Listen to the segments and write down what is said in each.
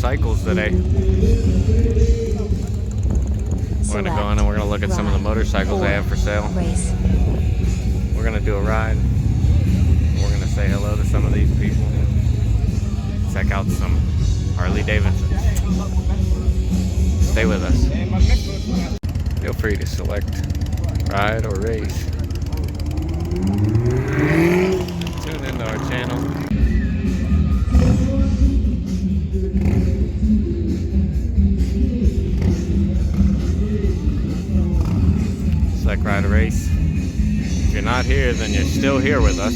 cycles today. We're gonna go in and we're gonna look at some of the motorcycles they have for sale. Race. We're gonna do a ride. We're gonna say hello to some of these people. Check out some Harley Davidsons. Stay with us. Feel free to select ride or race. Tune into our channel. Select ride or race. If you're not here, then you're still here with us.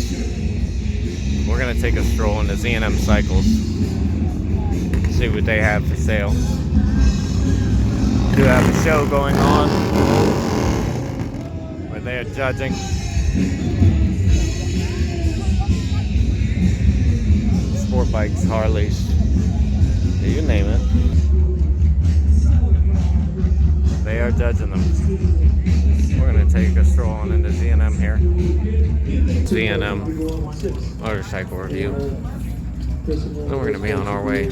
We're gonna take a stroll into Z&M Cycles. See what they have for sale. We do have a show going on where they are judging. Sport bikes, Harleys, you name it. They are judging them. We're gonna take a stroll on into Z&M here. Z&M motorcycle review. Then we're gonna be on our way.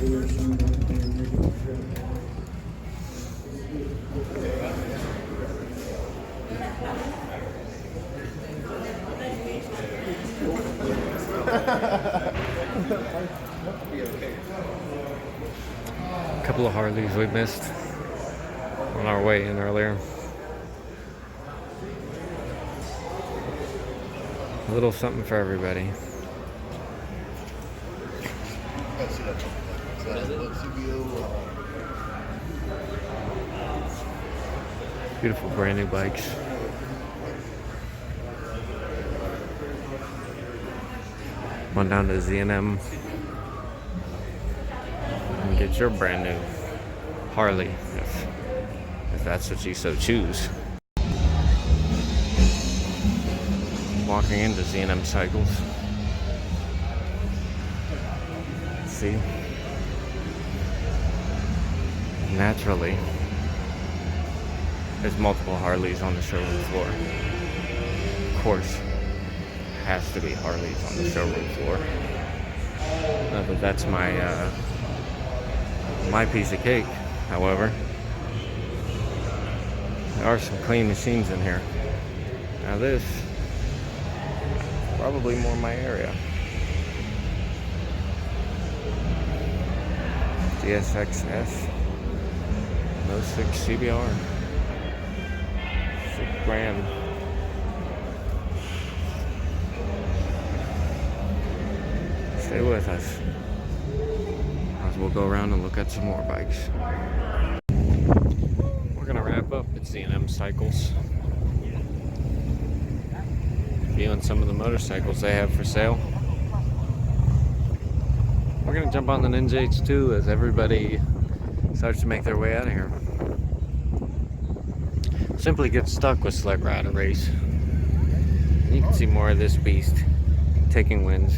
A couple of Harleys we missed on our way in earlier. A little something for everybody. Beautiful brand new bikes. Run down to Z&M and get your brand new Harley if that's what you so choose. Walking into Z&M Cycles. See? Naturally, there's multiple Harleys on the showroom floor. Of course, has to be Harleys on the showroom floor. But that's my piece of cake. However, there are some clean machines in here. Now this, probably more my area. DSXS 06 CBR. $6,000. Stay with us as we'll go around and look at some more bikes. We're gonna wrap up at Z&M Cycles, viewing some of the motorcycles they have for sale. We're gonna jump on the Ninja H2 as everybody starts to make their way out of here. Simply get stuck with Select Ride or Race. You can see more of this beast taking wins.